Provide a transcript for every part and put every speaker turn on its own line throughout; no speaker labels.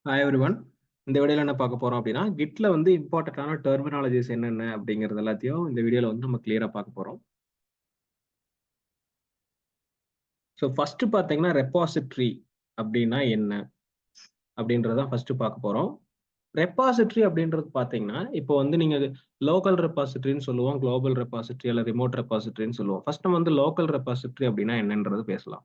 Hi everyone. இந்த வீடியோல என்ன பார்க்க போறோம் அப்படின்னா, கிட்ல வந்து இம்பார்ட்டன்டான டெர்மினாலஜிஸ் என்னென்ன அப்படிங்கிறது எல்லாத்தையும் இந்த வீடியோல வந்து நம்ம கிளியரா பார்க்க போறோம். ஸோ ஃபர்ஸ்ட் பார்த்தீங்கன்னா, ரெபாசிட்டரி அப்படின்னா என்ன அப்படின்றத தான் ஃபர்ஸ்ட் பார்க்க போறோம். ரெபாசிட்டரி அப்படின்றது பார்த்தீங்கன்னா, இப்போ வந்து நீங்க லோக்கல் ரெபாசிட்டரின்னு சொல்லுவோம், குளோபல் ரெபாசிட்டரி அல்ல ரிமோட் ரெபாசிட்டரின்னு சொல்லுவோம். ஃபர்ஸ்ட் நம்ம வந்து லோக்கல் ரெபாசிட்டரி அப்படின்னா என்னன்றது பேசலாம்.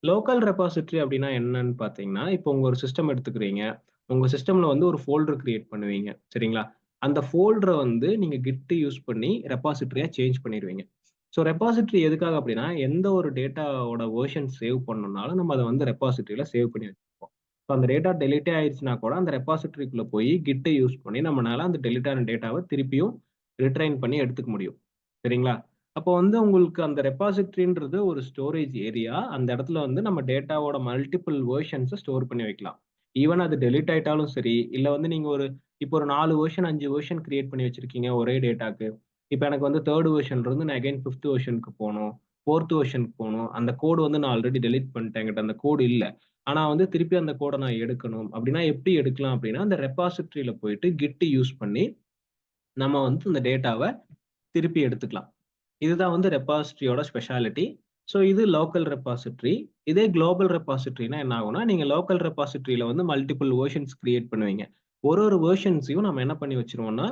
லோக்கல் ரெபாசிட்டரி அப்படின்னா என்னன்னு பார்த்தீங்கன்னா, இப்போ உங்க ஒரு சிஸ்டம் எடுத்துக்கிறீங்க. உங்க சிஸ்டம்ல வந்து ஒரு ஃபோல்டர் கிரியேட் பண்ணுவீங்க. சரிங்களா? அந்த ஃபோல்டர வந்து நீங்க கிட் யூஸ் பண்ணி ரெபாசிட்டரியா சேஞ்ச் பண்ணிருவீங்க. ஸோ ரெபாசிட்டரி எதுக்காக அப்படின்னா, எந்த ஒரு டேட்டாவோட வெர்ஷன் சேவ் பண்ணணும்னாலும் நம்ம அத வந்து ரெபாசிட்டரியில சேவ் பண்ணி வச்சுப்போம். ஸோ அந்த டேட்டா டெலீட்டே ஆயிருச்சுனா கூட அந்த ரெபாசிட்டரிக்குள்ள போய் கிட்ட யூஸ் பண்ணி நம்மனால அந்த டெலீட் ஆன டேட்டாவ திருப்பியும் ரிட்ரைன் பண்ணி எடுத்துக்க முடியும். சரிங்களா? அப்போ வந்து உங்களுக்கு அந்த ரெபாசிட்டரின்றது ஒரு ஸ்டோரேஜ் ஏரியா. அந்த இடத்துல வந்து நம்ம டேட்டாவோட மல்டிபிள் வெர்ஷன்ஸ ஸ்டோர் பண்ணி வைக்கலாம். ஈவன் அது டெலீட் ஆயிட்டாலும் சரி, இல்ல வந்து நீங்க இப்போ ஒரு 4 வெர்ஷன், 5 வெர்ஷன் கிரியேட் பண்ணி வச்சிருக்கீங்க ஒரே டேட்டாக்கு. இப்ப எனக்கு வந்து 3 வெர்ஷன்ல இருந்து நான் அகைன் 5த் வெர்ஷனுக்கு போணும். 4த் வெர்ஷனுக்கு போணும். அந்த கோட் வந்து நான் ஆல்ரெடி டெலீட் பண்ணிட்டேன். என்கிட்ட அந்த கோட் இல்ல. ஆனா வந்து திருப்பி அந்த கோட நான் எடுக்கணும். அப்படின்னா எப்படி எடுக்கலாம் அப்படின்னா, அந்த ரெபாசிட்டரியில போயிட்டு கிட் யூஸ் பண்ணி நம்ம வந்து இந்த டேட்டாவ திருப்பி எடுத்துக்கலாம். இதுதான் வந்து ரெபாசிட்டரியோட ஸ்பெஷாலிட்டி. ஸோ இது லோக்கல் ரெபாசிட்டரி. இதே குளோபல் ரெபாசிட்டரினா என்ன ஆகும்னா, நீங்க லோக்கல் ரெபாசிட்டரியில வந்து மல்டிபிள் வெர்ஷன்ஸ் கிரியேட் பண்ணுவீங்க. ஒரு வெர்ஷன்ஸையும் நம்ம என்ன பண்ணி வச்சுருவோம்னா,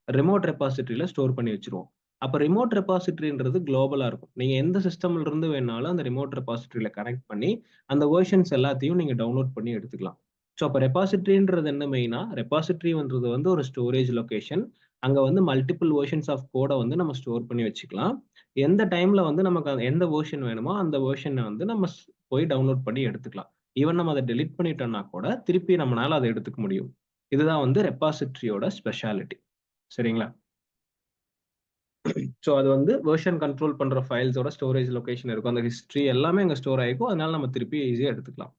ரிமோட் ரெபாசிட்டரியில ஸ்டோர் பண்ணி வச்சுருவோம். அப்ப ரிமோட் ரெபாசிட்டரின்றது குளோபலா இருக்கும். நீங்க எந்த சிஸ்டம்ல இருந்து வேணாலும் அந்த ரிமோட் ரெபாசிட்டரியில கனெக்ட் பண்ணி, அந்த வெர்ஷன்ஸ் எல்லாத்தையும் நீங்க டவுன்லோட் பண்ணி எடுத்துக்கலாம். ஸோ அப்ப ரெபாசிட்டரின்றது என்ன மெயினா, ரெபாசிட்டரின்றது வந்து ஒரு ஸ்டோரேஜ் லொகேஷன். அங்க வந்து மல்டிபிள் வெர்ஷன்ஸ் ஆஃப் கோட வந்து நம்ம ஸ்டோர் பண்ணி வச்சுக்கலாம். எந்த டைம்ல வந்து நமக்கு எந்த வெர்ஷன் வேணுமோ, அந்த வெர்ஷன வந்து நம்ம போய் டவுன்லோட் பண்ணி எடுத்துக்கலாம். ஈவன் நம்ம அத டெலீட் பண்ணிட்டோம்னா கூட, திருப்பி நம்மனால அத எடுத்துக்க முடியும். இதுதான் வந்து ரெபாசிட்டரியோட ஸ்பெஷாலிட்டி. சரிங்களா? ஸோ அது வந்து வெர்ஷன் கண்ட்ரோல் பண்ற ஃபைல்ஸோட ஸ்டோரேஜ் லொகேஷன் இருக்கும். அந்த ஹிஸ்டரி எல்லாமே அங்க ஸ்டோர் ஆயிக்கும். அதனால நம்ம திருப்பி ஈஸியா எடுத்துக்கலாம்.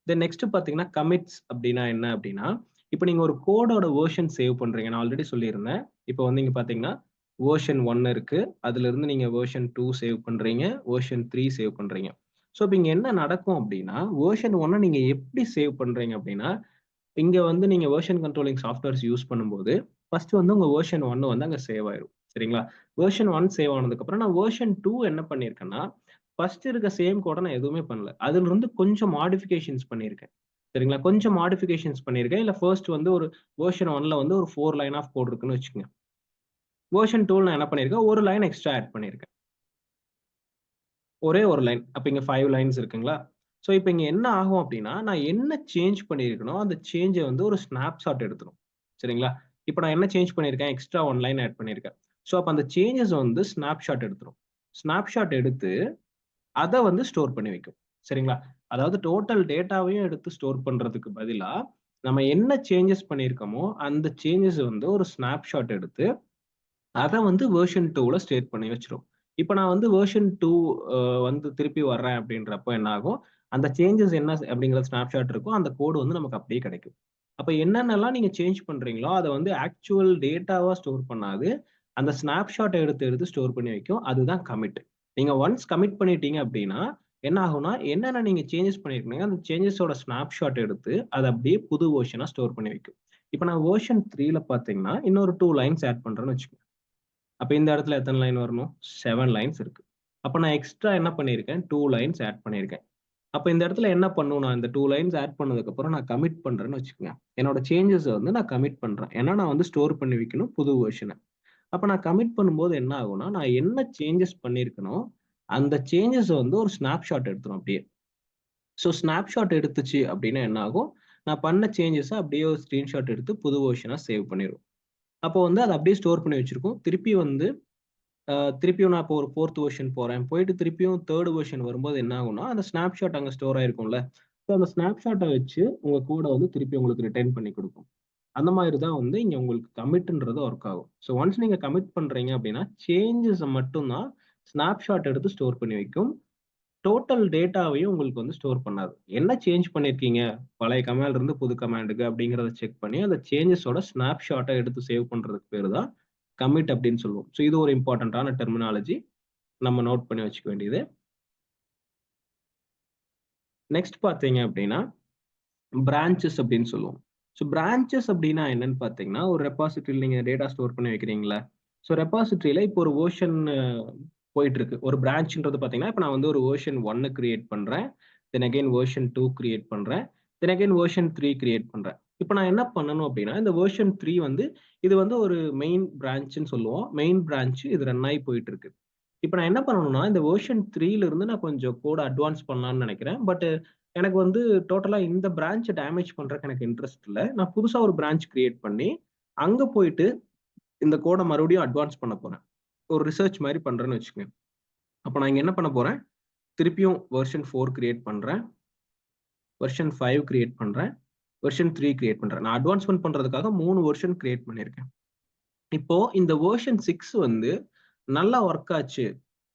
தென் நெக்ஸ்ட் பார்த்தீங்கன்னா, கமிட்ஸ் அப்டின்னா என்ன அப்டின்னா, இப்ப நீங்க ஒரு கோடோட வெர்ஷன் சேவ் பண்றீங்க. நான் ஆல்ரெடி சொல்லியிருந்தேன். இப்ப வந்து இங்க பார்த்தீங்கன்னா, வெர்ஷன் 1 இருக்கு. அதிலிருந்து நீங்க வெர்ஷன் 2 சேவ் பண்றீங்க. வெர்ஷன் 3 சேவ் பண்றீங்க. ஸோ இப்ப இங்க என்ன நடக்கும் அப்டின்னா, வெர்ஷன் 1 நீங்க எப்படி சேவ் பண்றீங்க அப்டின்னா, இங்க வந்து நீங்க வெர்ஷன் கண்ட்ரோலிங் சாஃப்ட்வேர்ஸ் யூஸ் பண்ணும்போது, ஃபர்ஸ்ட் வந்து உங்க வெர்ஷன் 1 வந்து அங்க சேவ் ஆயிரும். சரிங்களா? வெர்ஷன் 1 சேவ் ஆனதுக்கப்புறம் நான் வெர்ஷன் 2 என்ன பண்ணியிருக்கேன்னா, ஃபர்ஸ்ட் இருக்க சேம் கோட நான் எதுவுமே பண்ணல. அதிலிருந்து கொஞ்சம் மாடிஃபிகேஷன்ஸ் பண்ணியிருக்கேன். சரிங்களா? கொஞ்சம் மாடிஃபிகேஷன்ஸ் பண்ணியிருக்கேன். இல்ல ஃபர்ஸ்ட் வந்து ஒரு வெர்ஷன் 1ல வந்து ஒரு 4 லைன் ஆஃப் கோட் இருக்குன்னு வச்சுக்கங்க. வெர்ஷன் 2ல நான் என்ன பண்ணியிருக்கேன், ஒரு லைன் எக்ஸ்ட்ரா ஆட் பண்ணியிருக்கேன். ஒரே ஒரு லைன். அப்ப இங்க 5 லைன்ஸ் இருக்குங்களா? ஸோ இப்ப இங்க என்ன ஆகும் அப்டின்னா, நான் என்ன சேஞ்ச் பண்ணியிருக்கனோ, அந்த சேஞ்ச வந்து ஒரு ஸ்னாப்ஷாட் எடுத்துரும். சரிங்களா? இப்ப நான் என்ன சேஞ்ச் பண்ணியிருக்கேன், எக்ஸ்ட்ரா 1 லைன் ஆட் பண்ணியிருக்கேன். ஸோ அப்ப அந்த சேஞ்சஸ் வந்து ஸ்னாப்ஷாட் எடுத்துரும். ஸ்னாப்ஷாட் எடுத்து அத வந்து ஸ்டோர் பண்ணி வைக்கும். சரிங்களா? அதாவது டோட்டல் டேட்டாவையும் எடுத்து ஸ்டோர் பண்றதுக்கு பதிலா, நம்ம என்ன சேஞ்சஸ் பண்ணியிருக்கோமோ, அந்த சேஞ்சஸ் வந்து ஒரு ஸ்னாப்ஷாட் எடுத்து அத வந்து வெர்ஷன் 2ல ஸ்டேட் பண்ணி வச்சுரும். இப்ப நான் வந்து வெர்ஷன் 2 வந்து திருப்பி வர்றேன் அப்படின்றப்போ என்ன ஆகும், அந்த சேஞ்சஸ் என்ன அப்படிங்கிற ஸ்னாப்ஷாட் இருக்கும். அந்த கோடு வந்து நமக்கு அப்படியே கிடைக்கும். அப்ப என்னென்னலாம் நீங்க சேஞ்ச் பண்றீங்களோ, அத வந்து ஆக்சுவல் டேட்டாவா ஸ்டோர் பண்ணாது. அந்த ஸ்னாப்ஷாட்ட எடுத்து எடுத்து ஸ்டோர் பண்ணி வைக்கும். அதுதான் கமிட். நீங்க ஒன்ஸ் கமிட் பண்ணிட்டீங்க அப்படின்னா, என்ன ஆகும்னா, என்னென்ன நீங்க சேஞ்சஸ் பண்ணியிருக்கீங்க, அந்த சேஞ்சஸோட ஸ்னாப்ஷாட் எடுத்து அத அப்படியே புது வெர்ஷனா ஸ்டோர் பண்ணி வைக்கும். இப்ப நான் வெர்ஷன் 3ல பார்த்தீங்கன்னா, இன்னொரு 2 லைன்ஸ் ஆட் பண்றேன்னு வச்சுக்கோங்க. அப்ப இந்த இடத்துல எத்தன லைன் வரணும்? 7 லைன்ஸ் இருக்கு. அப்ப நான் எக்ஸ்ட்ரா என்ன பண்ணியிருக்கேன்? 2 லைன்ஸ் ஆட் பண்ணியிருக்கேன். அப்ப இந்த இடத்துல என்ன பண்ணணும்? நான் இந்த 2 லைன்ஸ் ஆட் பண்ணதுக்கப்புறம் நான் கமிட் பண்றேன்னு வச்சுக்கங்க. என்னோட சேஞ்சஸ வந்து நான் கமிட் பண்றேன். ஏன்னா நான் வந்து ஸ்டோர் பண்ணி வைக்கணும் புது வெர்ஷன. அப்ப நான் கமிட் பண்ணும்போது என்ன ஆகும்னா, நான் என்ன சேஞ்சஸ் பண்ணியிருக்கனோ, அந்த சேஞ்சஸ வந்து ஒரு ஸ்னாப்ஷாட் எடுத்துரும் அப்படியே. ஸோ ஸ்னாப்ஷாட் எடுத்துச்சு அப்படின்னா என்ன ஆகும்? நான் பண்ண சேஞ்சஸ அப்படியே ஒரு ஸ்கிரீன்ஷாட் எடுத்து புது வெர்ஷனா சேவ் பண்ணிரும். அப்போ வந்து அத அப்படியே ஸ்டோர் பண்ணி வச்சிருக்கும். திருப்பி வந்து திருப்பியும் நான் இப்போ ஒரு 4த் வெர்ஷன் போறேன். போயிட்டு திருப்பியும் 3 வெர்ஷன் வரும்போது என்ன ஆகும்னா, அந்த ஸ்னாப்ஷாட் அங்க ஸ்டோர் ஆயிருக்கும்ல. ஸோ அந்த ஸ்னாப்ஷாட்ட வச்சு உங்க கோட வந்து திருப்பி உங்களுக்கு ரிட்டர்ன் பண்ணி குடுக்கும். அந்த மாதிரி தான் வந்து இங்க உங்களுக்கு கமிட்ன்றது ஒர்க் ஆகும். ஸோ ஒன்ஸ் நீங்க கமிட் பண்றீங்க அப்படின்னா, சேஞ்சஸ மட்டும் தான் ஸ்னாப்ஷாட் எடுத்து ஸ்டோர் பண்ணி வைக்கும். டோட்டல் டேட்டாவையும் உங்களுக்கு வந்து ஸ்டோர் பண்ணாது. என்ன சேஞ்ச் பண்ணியிருக்கீங்க? பழைய கமாண்ட்ல இருந்து புது கமாண்டுக்கு அப்படிங்கிறத செக் பண்ணி, அந்த சேஞ்சஸோட ஸ்னாப்ஷாட்ட எடுத்து சேவ் பண்றதுக்கு பேரு தான் கமிட் அப்படின்னு சொல்லுவோம். ஸோ இது ஒரு இம்பார்ட்டன்ட்டான டெர்மினாலஜி. நம்ம நோட் பண்ணி வச்சுக்க வேண்டியது. நெக்ஸ்ட் பார்த்தீங்க அப்படின்னா, பிரான்ச்சஸ் அப்படின்னு சொல்லுவோம். ஸோ பிரான்ச்சஸ் அப்படின்னா என்னன்னு பார்த்தீங்கன்னா, ஒரு ரெபாசிட்டரியில் நீங்க டேட்டா ஸ்டோர் பண்ணி வைக்கிறீங்களா? ஸோ ரெபாசிட்டரியில இப்போ ஒரு வெர்ஷன் போயிட்டு இருக்கு. ஒரு பிரான்ச்ன்றது பார்த்தீங்கன்னா, இப்போ நான் வந்து ஒரு வெர்ஷன் 1 கிரியேட் பண்றேன். தென் அகைன் வெர்ஷன் 2 கிரியேட் பண்றேன். தென் அகைன் வெர்ஷன் 3 கிரியேட் பண்றேன். இப்போ நான் என்ன பண்ணணும் அப்படின்னா, இந்த வெர்ஷன் 3 வந்து இது வந்து ஒரு மெயின் பிரான்ச்ன்னு சொல்லுவோம். மெயின் பிரான்ச் இது ரன் ஆகி போயிட்டு இருக்கு. இப்போ நான் என்ன பண்ணணும்னா, இந்த வெர்ஷன் 3ல இருந்து நான் கொஞ்சம் கோட அட்வான்ஸ் பண்ணலாம்னு நெனைக்கிறேன். பட் எனக்கு வந்து டோட்டலா இந்த பிரான்ச்ச டேமேஜ் பண்றதுக்கு எனக்கு இன்ட்ரெஸ்ட் இல்ல. நான் புதுசா ஒரு பிரான்ச் கிரியேட் பண்ணி, அங்க போயிட்டு இந்த கோட மறுபடியும் அட்வான்ஸ் பண்ண போறேன். ஒரு ரிசர்ச் மாரி பண்றேன்னு வச்சுக்கங்க. அப்ப நான் இங்க என்ன பண்ண போறேன், திருப்பியும் வெர்ஷன் 4 கிரியேட் பண்றேன். வெர்ஷன் 5 கிரியேட் பண்றேன். வெர்ஷன் 3 கிரியேட் பண்றேன். நான் அட்வான்ஸ்மென்ட் பண்றதுக்காக 3 வெர்ஷன் கிரியேட் பண்ணியிருக்கேன். இப்போ இந்த வெர்ஷன் 6 வந்து நல்லா வொர்க் ஆச்சு.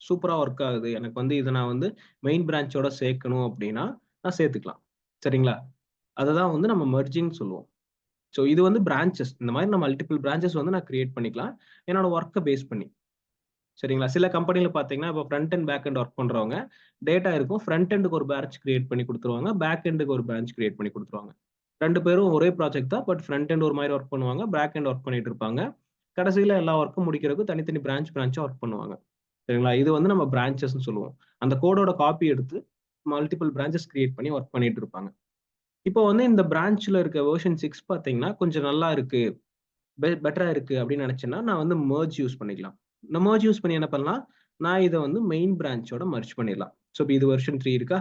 சூப்பரா வொர்க் ஆகுது. எனக்கு வந்து இத நான் வந்து மெயின் பிரான்ச்சோட சேர்க்கணும் அப்டின்னா, நான் சேர்த்துக்கலாம். சரிங்களா? அததான் வந்து நம்ம மெர்ஜிங்ன்னு சொல்லுவோம். ஸோ இது வந்து பிரான்ச்சஸ். இந்த மாரி நான் மல்டிபிள் பிரான்ச்சஸ் வந்து நான் கிரியேட் பண்ணிக்கலாம். என்னோட வொர்க்க பேஸ் பண்ணி. சரிங்களா? சில கம்பெனில பார்த்தீங்கன்னா, இப்போ front and back end work பண்றவங்க, டேட்டா இருக்கும். ஃப்ரண்ட் எண்டுக்கு ஒரு பேட்ச் கிரியேட் பண்ணி குடுத்துருவாங்க. பேக் எண்டுக்கு ஒரு பிரான்ச் கிரியேட் பண்ணி குடுத்துருவாங்க. 2 பேரும் ஒரே ப்ராஜெக்ட் தான். பட் ஃப்ரண்ட் எண்ட் ஒரு மாரி வொர்க் பண்ணுவாங்க. பேக் எண்ட் வொர்க் பண்ணிட்டு இருப்பாங்க. கடைசியில எல்லா வொர்க்கும் முடிக்கிறதுக்கு தனித்தனி பிரான்ச்சா வொர்க் பண்ணுவாங்க. சரிங்களா? இது வந்து நம்ம பிரான்ச்சஸ்ன்னு சொல்லுவோம். அந்த கோடோட காப்பி எடுத்து மல்டிபிள் பிரான்ச்சஸ் கிரியேட் பண்ணி வொர்க் பண்ணிட்டு இருப்பாங்க. இப்போ வந்து இந்த பிரான்ச்ல இருக்க வெர்ஷன் 6 பார்த்தீங்கன்னா, கொஞ்சம் நல்லா இருக்கு. பெட்டரா இருக்கு அப்படின்னு நினைச்சேன்னா, நான் வந்து மெர்ஜ் யூஸ் பண்ணிக்கலாம். இந்த மெர்ஜ் யூஸ் பண்ணி என்ன பண்ணலாம், நான் இத வந்து மெயின் பிரான்ச்சோட மெர்ஜ் பண்ணிடலாம். ஸோ இப்ப இது வெர்ஷன் 3 இருக்கா?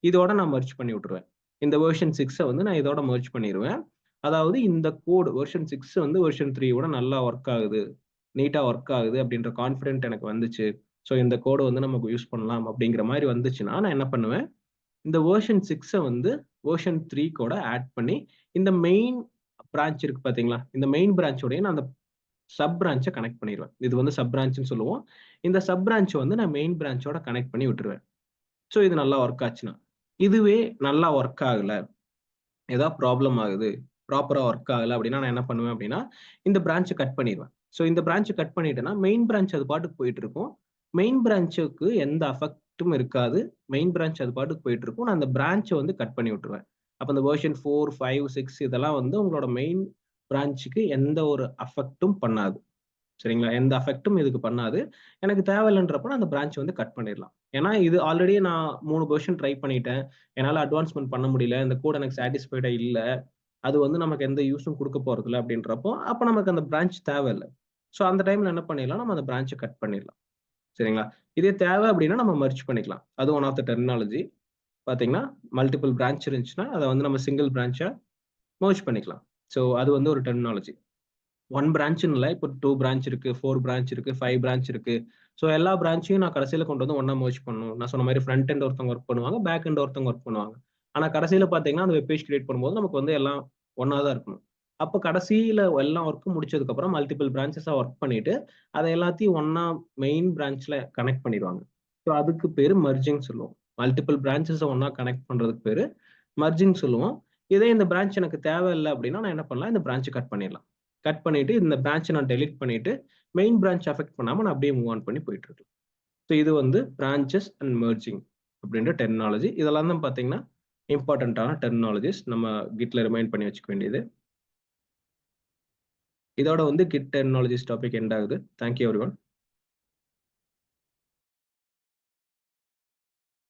இதோட நான் மெர்ஜ் பண்ணி விட்டுருவேன். இந்த வெர்ஷன் 6 வந்து நான் இதோட மெர்ஜ் பண்ணிருவேன். அதாவது இந்த கோட் வெர்ஷன் 6 வந்து வெர்ஷன் 3 ஓட நல்லா வொர்க் ஆகுது. நீட்டா வொர்க் ஆகுது அப்படின்ற கான்ஃபிடென்ட் எனக்கு வந்துச்சு. ஸோ இந்த கோட வந்து நமக்கு யூஸ் பண்ணலாம் அப்படிங்கிற மாரி வந்துச்சுன்னா, நான் என்ன பண்ணுவேன், இந்த வெர்ஷன் 6 வந்து வெர்ஷன் 3 கூட ஆட் பண்ணி, இந்த மெயின் பிரான்ச் இருக்கு பார்த்தீங்களா? இந்த மெயின் பிரான்ச்சோடயே நான் அந்த சப் பிரான்ச்ச கனெக்ட் பண்ணிருவேன். இது வந்து சப் பிரான்ச்ன்னு சொல்லுவோம். இந்த சப் பிரான்ச்ச வந்து நான் மெயின் பிரான்ச்சோட கனெக்ட் பண்ணி விட்டுருவேன். ஸோ இது நல்லா வொர்க் ஆச்சுன்னா. இதுவே நல்லா வொர்க் ஆகல, ஏதாவது ப்ராப்ளம் ஆகுது, ப்ராப்பரா வொர்க் ஆகல அப்படின்னா, நான் என்ன பண்ணுவேன் அப்படின்னா, இந்த பிரான்ச்ச கட் பண்ணிருவேன். ஸோ இந்த பிரான்ச்ச கட் பண்ணிட்டேன்னா, மெயின் பிரான்ச் அது பாட்டுக்கு போயிட்டு இருக்கும். மெயின் பிரான்ச்சுக்கு எந்த அஃபெக்ட்டும் இருக்காது. மெயின் பிரான்ச் அது பாட்டுக்கு போயிட்டு இருக்கும். நான் அந்த பிரான்ச்ச வந்து கட் பண்ணி விட்டுருவேன். அப்ப இந்த வெர்ஷன் 4, 5, 6 இதெல்லாம் வந்து உங்களோட மெயின் பிரான்ச்சுக்கு எந்த ஒரு அஃபெக்ட்டும் பண்ணாது. சரிங்களா? எந்த அஃபெக்ட்டும் இதுக்கு பண்ணாது. எனக்கு தேவையில்லன்றப்ப நான் அந்த பிரான்ச் வந்து கட் பண்ணிடலாம். ஏன்னா, இது ஆல்ரெடி நான் 3 வெர்ஷன் ட்ரை பண்ணிட்டேன். என்னால அட்வான்ஸ்மென்ட் பண்ண முடியல. இந்த கோட் எனக்கு சாட்டிஸ்ஃபைடா இல்ல. அது வந்து நமக்கு எந்த யூஸும் குடுக்க போறதில்ல அப்படின்றப்போ, அப்ப நமக்கு அந்த பிரான்ச் தேவையில்ல. ஸோ அந்த டைம்ல என்ன பண்ணிடலாம், நம்ம அந்த பிரான்ச்ச கட் பண்ணிடலாம். சரிங்களா? இதே தேவை அப்படின்னா நம்ம மெர்ஜ் பண்ணிக்கலாம். அது ஒன் ஆஃப் த டெர்மினாலஜி. பார்த்தீங்கன்னா, மல்டிபிள் பிரான்ச் இருந்துச்சுன்னா, அத வந்து நம்ம சிங்கிள் பிரான்ச்சா மெர்ஜ் பண்ணிக்கலாம். ஸோ அது வந்து ஒரு டெர்மினாலஜி. 1 பிரான்ச்ன்னு இல்ல. இப்போ 2 பிரான்ச் இருக்கு, 4 பிரான்ச் இருக்கு, 5 பிரான்ச் இருக்கு. ஸோ எல்லா பிரான்ச்சையும் நான் கடைசியில கொண்டு வந்து ஒண்ணா மெர்ஜ் பண்ணணும். நான் சொன்ன மாரி ஃப்ரண்ட் எண்ட் ஒருத்தவங்க ஒர்க் பண்ணுவாங்க. பேக் எண்ட் ஒருத்தவங்க ஒர்க் பண்ணுவாங்க. ஆனா கடைசியில பார்த்தீங்கன்னா, அந்த வெப் பேஜ் கிரியேட் பண்ணும்போது நமக்கு வந்து எல்லாம் ஒண்ணா தான் இருக்கணும். அப்ப கடைசியில எல்லா ஒர்க்கும் முடிச்சதுக்கப்புறம் மல்டிபிள் பிரான்ச்சஸா ஒர்க் பண்ணிட்டு, அத எல்லாத்தையும் ஒண்ணா மெயின் பிரான்ச்ல கனெக்ட் பண்ணிருவாங்க. ஸோ அதுக்கு பேரு மெர்ஜிங்ன்னு சொல்லுவோம். மல்டிபிள் பிரான்ச்சஸ ஒண்ணா கனெக்ட் பண்றதுக்கு பேரு மெர்ஜிங்ன்னு சொல்லுவோம். இதே இந்த பிரான்ச் எனக்கு தேவையில்ல அப்படின்னா, நான் என்ன பண்ணலாம், இந்த பிரான்ச்ச கட் பண்ணிடலாம். கட் பண்ணிட்டு இந்த பிரான்ச்ச நான் டெலீட் பண்ணிட்டு, மெயின் பிரான்ச் அஃபெக்ட் பண்ணாம நான் அப்படியே மூவ் ஆன் பண்ணி போயிட்டு இருக்கலாம். ஸோ இது வந்து பிரான்ச்சஸ் அண்ட் மெர்ஜிங் அப்படின்ற டெர்மினாலஜி. இதெல்லாம் தான் பார்த்தீங்கன்னா, இம்பார்ட்டன்ட்டான டெர்மினாலஜிஸ் நம்ம கிட்ல ரிமைண்ட் பண்ணி வச்சுக்க வேண்டியது. இதோட வந்து கிட் டெர்மினாலஜிஸ் டாபிக் எண்ட் ஆகுது. Thank you எவரிஒன்.